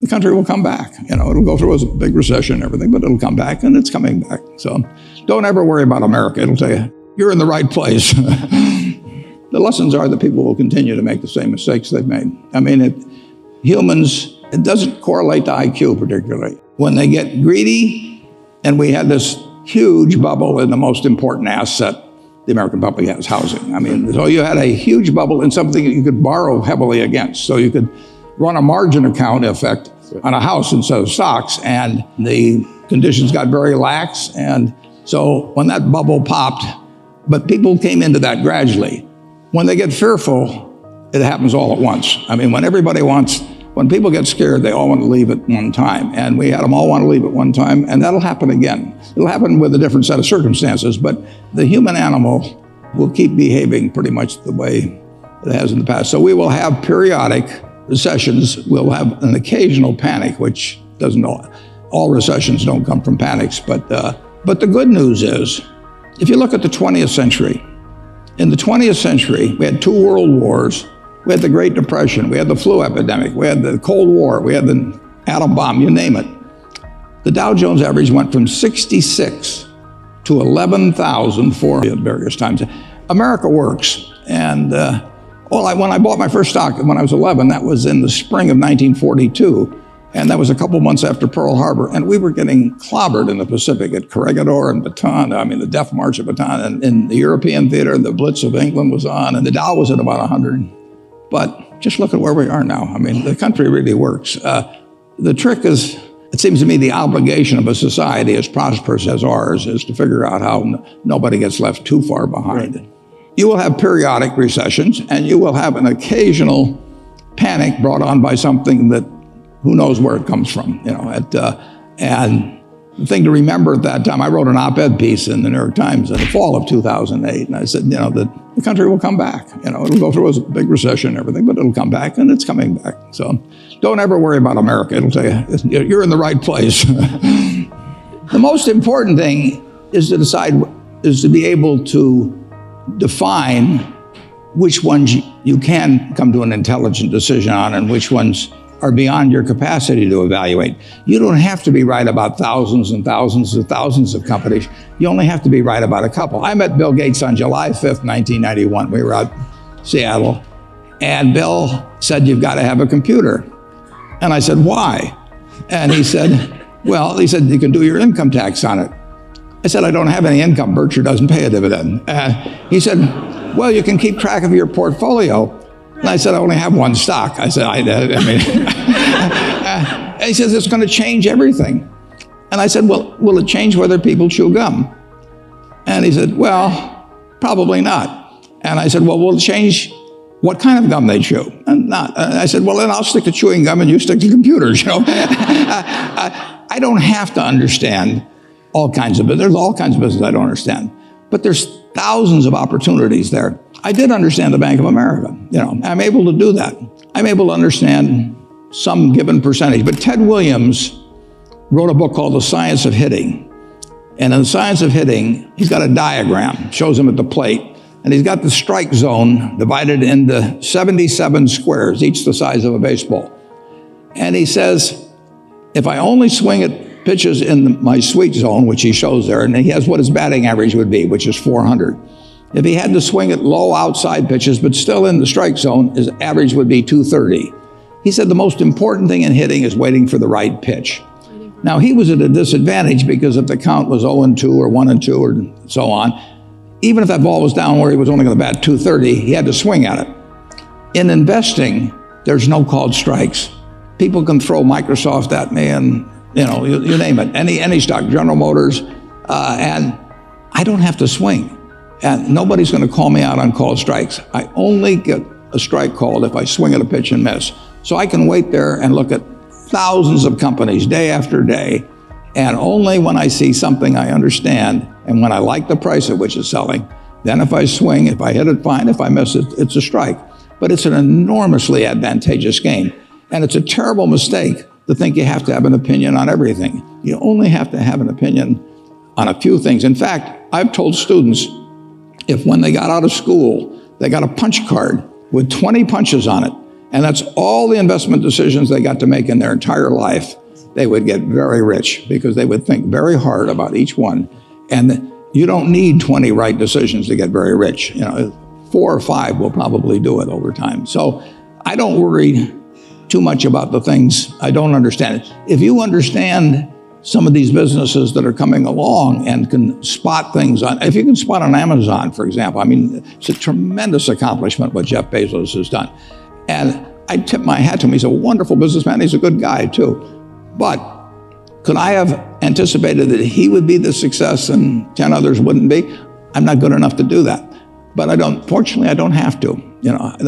the country will come back. It'll go through a big recession and everything, but it'll come back, and it's coming back. So don't ever worry about America. It'll tell you, you're in the right place. The lessons are that people will continue to make the same mistakes they've made. Humans, it doesn't correlate to IQ particularly. When they get greedy, and we had this huge bubble in the most important asset the American public has, housing. So you had a huge bubble in something that you could borrow heavily against. So you could run a margin account effect on a house instead of stocks, and the conditions got very lax. And so when that bubble popped, but people came into that gradually. When they get fearful, it happens all at once. When people get scared, they all want to leave at one time. And we had them all want to leave at one time, and that'll happen again. It'll happen with a different set of circumstances, but the human animal will keep behaving pretty much the way it has in the past. So we will have periodic recessions. We'll have an occasional panic, which all recessions don't come from panics. But the good news is, if you look at the 20th century, in the 20th century, we had 2 world wars. We had the Great Depression, we had the flu epidemic, we had the Cold War, we had the atom bomb, you name it. The Dow Jones average went from 66 to 11,400 at various times. America works. And when I bought my first stock when I was 11, that was in the spring of 1942. And that was a couple months after Pearl Harbor. And we were getting clobbered in the Pacific at Corregidor and Bataan. The Death March of Bataan. And in the European theater, the Blitz of England was on, and the Dow was at about 100. But just look at where we are now. The country really works. The trick is, it seems to me, the obligation of a society as prosperous as ours is to figure out how nobody gets left too far behind. Right. You will have periodic recessions, and you will have an occasional panic brought on by something that who knows where it comes from. And the thing to remember at that time, I wrote an op-ed piece in the New York Times in the fall of 2008, and I said, the country will come back. It'll go through a big recession and everything, but it'll come back, and it's coming back. So don't ever worry about America. It'll tell you, you're in the right place. The most important thing is to be able to define which ones you can come to an intelligent decision on and which ones are beyond your capacity to evaluate. You don't have to be right about thousands and thousands and thousands of companies. You only have to be right about a couple. I met Bill Gates on July 5th, 1991. We were out in Seattle, and Bill said, "You've got to have a computer." And I said, "Why?" And he said, "You can do your income tax on it." I said, "I don't have any income. Berkshire doesn't pay a dividend." He said, "Well, you can keep track of your portfolio." And I said, "I only have one stock." I said, and he says, "It's going to change everything." And I said, "Well, will it change whether people chew gum?" And he said, "Well, probably not." And I said, "Well, will it change what kind of gum they chew?" And not. And I said, "Well, then I'll stick to chewing gum and you stick to computers." I don't have to understand all kinds of business. There's all kinds of business I don't understand. But there's thousands of opportunities there. I did understand the Bank of America. I'm able to do that. I'm able to understand some given percentage. But Ted Williams wrote a book called The Science of Hitting. And in The Science of Hitting, he's got a diagram, shows him at the plate. And he's got the strike zone divided into 77 squares, each the size of a baseball. And he says, if I only swing at pitches in my sweet zone, which he shows there, and he has what his batting average would be, which is 400. If he had to swing at low outside pitches, but still in the strike zone, his average would be 230. He said the most important thing in hitting is waiting for the right pitch. Now, he was at a disadvantage because if the count was 0-2 or 1-2 or so on, even if that ball was down where he was only going to bat 230, he had to swing at it. In investing, there's no called strikes. People can throw Microsoft at me and, you name it, any stock, General Motors, and I don't have to swing. And nobody's going to call me out on called strikes. I only get a strike called if I swing at a pitch and miss. So I can wait there and look at thousands of companies day after day. And only when I see something I understand and when I like the price at which it's selling, then if I swing, if I hit it, fine. If I miss it, it's a strike. But it's an enormously advantageous game. And it's a terrible mistake to think you have to have an opinion on everything. You only have to have an opinion on a few things. In fact, I've told students, if when they got out of school, they got a punch card with 20 punches on it, and that's all the investment decisions they got to make in their entire life, they would get very rich because they would think very hard about each one. And you don't need 20 right decisions to get very rich. 4 or 5 will probably do it over time. So I don't worry too much about the things I don't understand. If you understand some of these businesses that are coming along and can spot things if you can spot on Amazon, for example, it's a tremendous accomplishment what Jeff Bezos has done. And I tip my hat to him. He's a wonderful businessman. He's a good guy too. But could I have anticipated that he would be the success and 10 others wouldn't be? I'm not good enough to do that. But fortunately, I don't have to.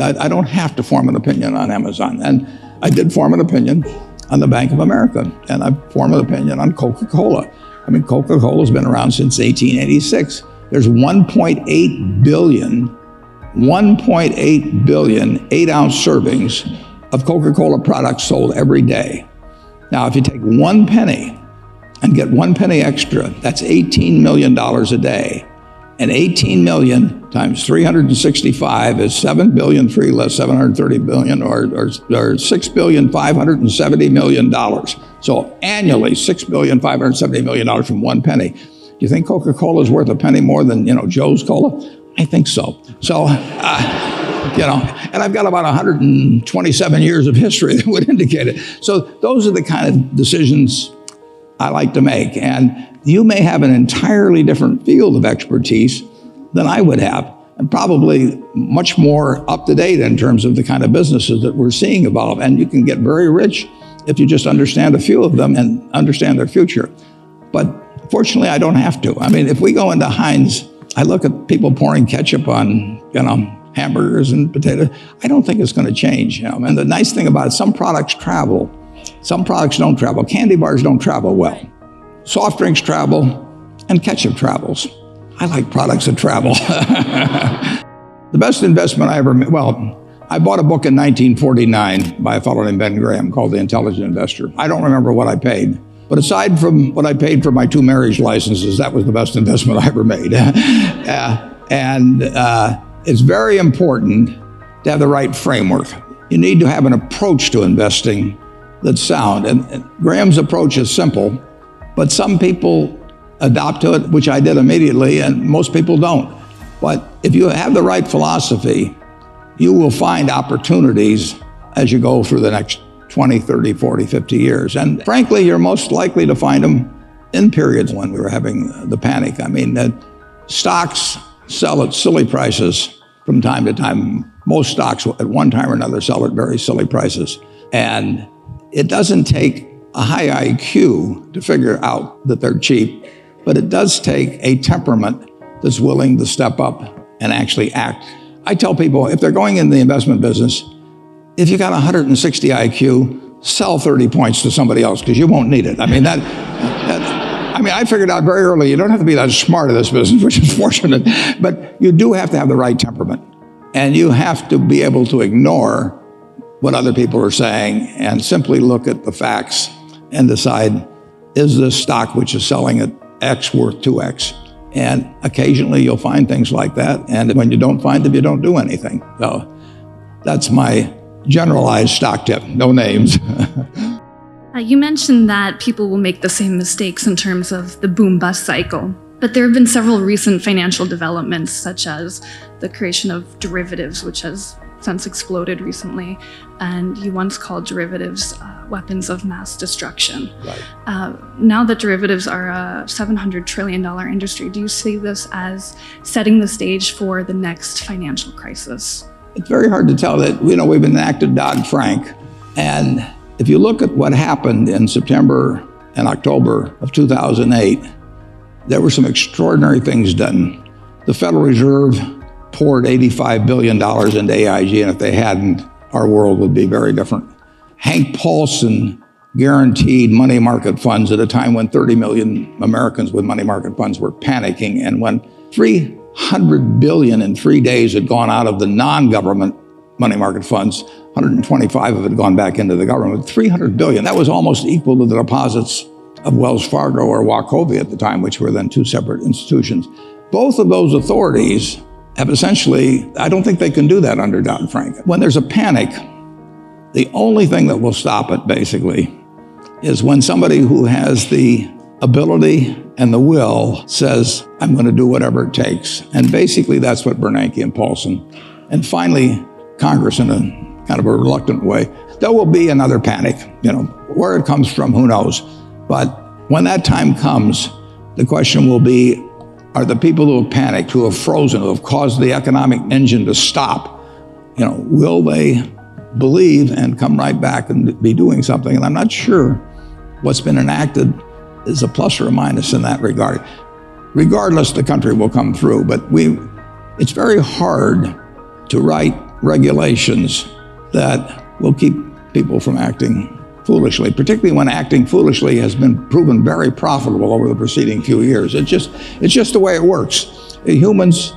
I don't have to form an opinion on Amazon. And I did form an opinion on the Bank of America, and I formed an opinion on Coca-Cola. Coca-Cola's been around since 1886. There's 1.8 billion 8-ounce servings of Coca-Cola products sold every day. Now, if you take 1 penny and get 1 penny extra, that's $18 million a day. And 18 million times 365 is 7 billion, 3 less 730 billion, or $6,570 million. So annually, $6,570 million from 1 penny. Do you think Coca-Cola is worth a penny more than, Joe's Cola? I think so. So, and I've got about 127 years of history that would indicate it. So those are the kind of decisions I like to make. And you may have an entirely different field of expertise than I would have, and probably much more up to date in terms of the kind of businesses that we're seeing evolve. And you can get very rich if you just understand a few of them and understand their future. But fortunately, I don't have to. If we go into Heinz, I look at people pouring ketchup on, hamburgers and potatoes. I don't think it's going to change. And the nice thing about it, some products travel, some products don't travel. Candy bars don't travel well. Soft drinks travel, and ketchup travels. I like products that travel. The best investment I ever made, I bought a book in 1949 by a fellow named Ben Graham called The Intelligent Investor. I don't remember what I paid, but aside from what I paid for my 2 marriage licenses, that was the best investment I ever made. It's very important to have the right framework. You need to have an approach to investing that's sound. And Graham's approach is simple, but some people adopt to it, which I did immediately, and most people don't. But if you have the right philosophy, you will find opportunities as you go through the next 20, 30, 40, 50 years. And frankly, you're most likely to find them in periods when we were having the panic. Stocks sell at silly prices from time to time. Most stocks at one time or another sell at very silly prices. And it doesn't take a high IQ to figure out that they're cheap, but it does take a temperament that's willing to step up and actually act. I tell people, if they're going in the investment business, if you got 160 IQ, sell 30 points to somebody else because you won't need it. I figured out very early, you don't have to be that smart in this business, which is fortunate, but you do have to have the right temperament. And you have to be able to ignore what other people are saying and simply look at the facts and decide, is this stock which is selling at X worth 2X? And occasionally you'll find things like that. And when you don't find them, you don't do anything. So that's my generalized stock tip, no names. You mentioned that people will make the same mistakes in terms of the boom-bust cycle. But there have been several recent financial developments, such as the creation of derivatives, which has since exploded recently, and you once called derivatives weapons of mass destruction. Right. Now that derivatives are a $700 trillion industry, do you see this as setting the stage for the next financial crisis? It's very hard to tell that, we've enacted Dodd-Frank, and if you look at what happened in September and October of 2008, there were some extraordinary things done. The Federal Reserve poured $85 billion into AIG, and if they hadn't, our world would be very different. Hank Paulson guaranteed money market funds at a time when 30 million Americans with money market funds were panicking, and when $300 billion in 3 days had gone out of the non-government money market funds, 125 of it had gone back into the government. $300 billion, that was almost equal to the deposits of Wells Fargo or Wachovia at the time, which were then 2 separate institutions. Both of those authorities have essentially, I don't think they can do that under Dodd-Frank. When there's a panic, The only thing that will stop it, basically, is when somebody who has the ability and the will says, I'm going to do whatever it takes. And basically, that's what Bernanke and Paulson, and finally, Congress in a kind of a reluctant way. There will be another panic. Where it comes from, who knows? But when that time comes, the question will be, are the people who have panicked, who have frozen, who have caused the economic engine to stop, will they believe and come right back and be doing something? And I'm not sure what's been enacted is a plus or a minus in that regard. Regardless, the country will come through, but it's very hard to write regulations that will keep people from acting foolishly, particularly when acting foolishly has been proven very profitable over the preceding few years. It's just the way it works. Humans,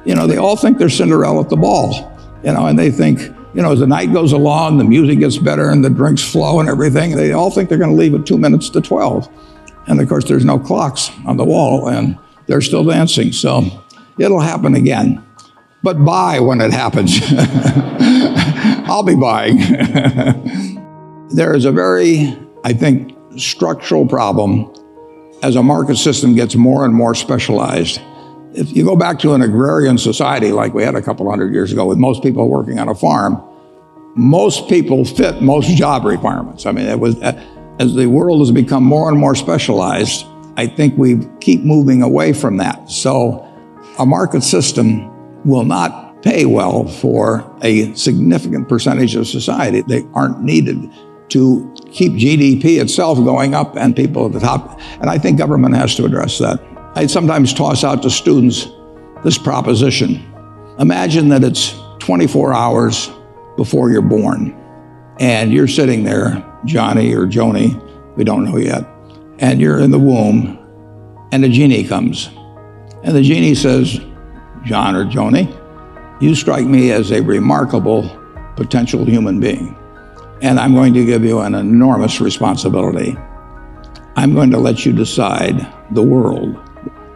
they all think they're Cinderella at the ball, and they think, as the night goes along, the music gets better and the drinks flow and everything, they all think they're going to leave at 2 minutes to 12. And of course, there's no clocks on the wall and they're still dancing. So it'll happen again. But buy when it happens. I'll be buying. There is a very, I think, structural problem as a market system gets more and more specialized. If you go back to an agrarian society like we had a couple hundred years ago with most people working on a farm, most people fit most job requirements. I mean, as the world has become more and more specialized, I think we keep moving away from that. So a market system will not pay well for a significant percentage of society. They aren't needed to keep GDP itself going up and people at the top. And I think government has to address that. I sometimes toss out to students this proposition. Imagine that it's 24 hours before you're born, and you're sitting there, Johnny or Joni, we don't know yet, and you're in the womb, and a genie comes. And the genie says, John or Joni, you strike me as a remarkable potential human being, and I'm going to give you an enormous responsibility. I'm going to let you decide the world,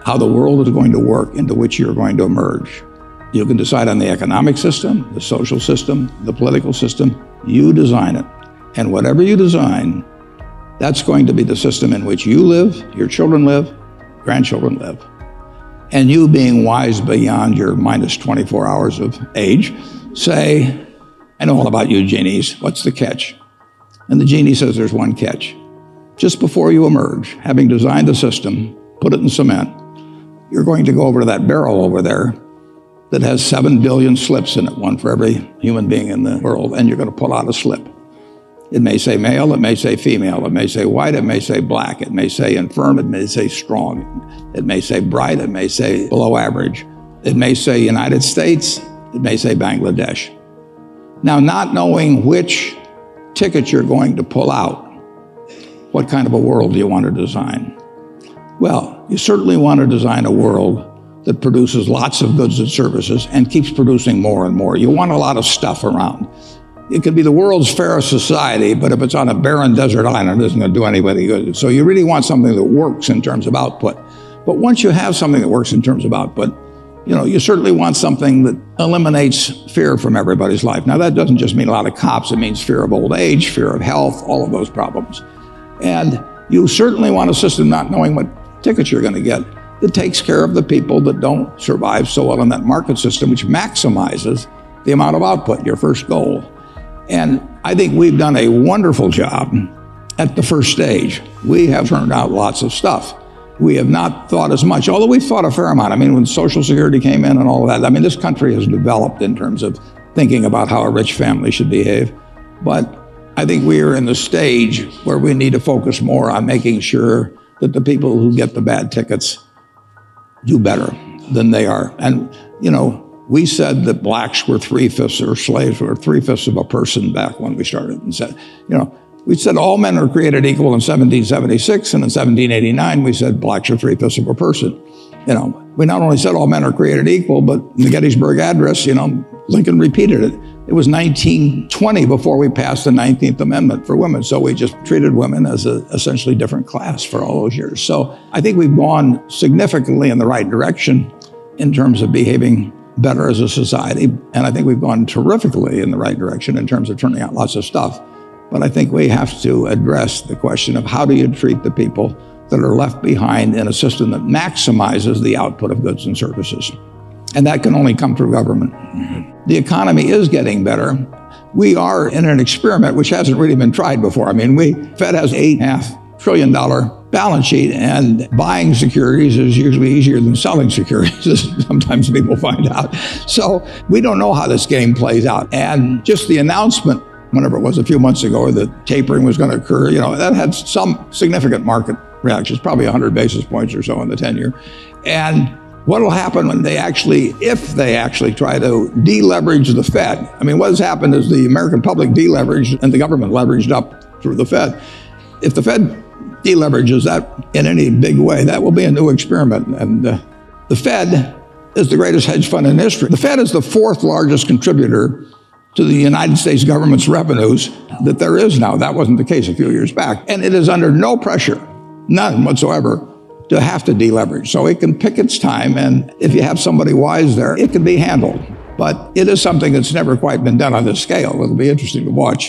how the world is going to work into which you're going to emerge. You can decide on the economic system, the social system, the political system. You design it. And whatever you design, that's going to be the system in which you live, your children live, grandchildren live. And you, being wise beyond your minus 24 hours of age, say, I know all about you, genies. What's the catch? And the genie says there's one catch. Just before you emerge, having designed the system, put it in cement, you're going to go over to that barrel over there that has 7 billion slips in it, one for every human being in the world, and you're going to pull out a slip. It may say male, it may say female, it may say white, it may say black, it may say infirm, it may say strong, it may say bright, it may say below average, it may say United States, it may say Bangladesh. Now, not knowing which ticket you're going to pull out, what kind of a world do you want to design? Well, you certainly want to design a world that produces lots of goods and services and keeps producing more and more. You want a lot of stuff around. It could be the world's fairest society, but if it's on a barren desert island, it isn't going to do anybody good. So you really want something that works in terms of output. But once you have something that works in terms of output, you certainly want something that eliminates fear from everybody's life. Now, that doesn't just mean a lot of cops. It means fear of old age, fear of health, all of those problems. And you certainly want a system not knowing what tickets you're going to get that takes care of the people that don't survive so well in that market system, which maximizes the amount of output, your first goal. And I think we've done a wonderful job at the first stage. We have turned out lots of stuff. We have not thought as much, although we've thought a fair amount. I mean, when Social Security came in and all of that, I mean, this country has developed in terms of thinking about how a rich family should behave. But I think we are in the stage where we need to focus more on making sure that the people who get the bad tickets do better than they are. And, we said that blacks were 3/5 or slaves were 3/5 of a person back when we started. And said, we said all men are created equal in 1776, and in 1789 we said blacks are 3/5 of a person. We not only said all men are created equal, but in the Gettysburg Address, Lincoln repeated it. It was 1920 before we passed the 19th Amendment for women. So we just treated women as an essentially different class for all those years. So I think we've gone significantly in the right direction in terms of behaving better as a society. And I think we've gone terrifically in the right direction in terms of turning out lots of stuff. But I think we have to address the question of how do you treat the people that are left behind in a system that maximizes the output of goods and services. And that can only come through government. The economy is getting better. We are in an experiment which hasn't really been tried before. I mean, Fed has $8.5 trillion balance sheet, and buying securities is usually easier than selling securities, as sometimes people find out. So we don't know how this game plays out. And just the announcement, whenever it was a few months ago, that tapering was going to occur, that had some significant market reactions, probably 100 basis points or so in the 10-year. And what will happen when if they actually try to deleverage the Fed? I mean, what has happened is the American public deleveraged and the government leveraged up through the Fed. If the Fed deleverages that in any big way, that will be a new experiment. And the Fed is the greatest hedge fund in history. The Fed is the fourth largest contributor to the United States government's revenues that there is now. That wasn't the case a few years back. And it is under no pressure, none whatsoever, to have to deleverage. So it can pick its time, and if you have somebody wise there, it can be handled. But it is something that's never quite been done on this scale. It'll be interesting to watch.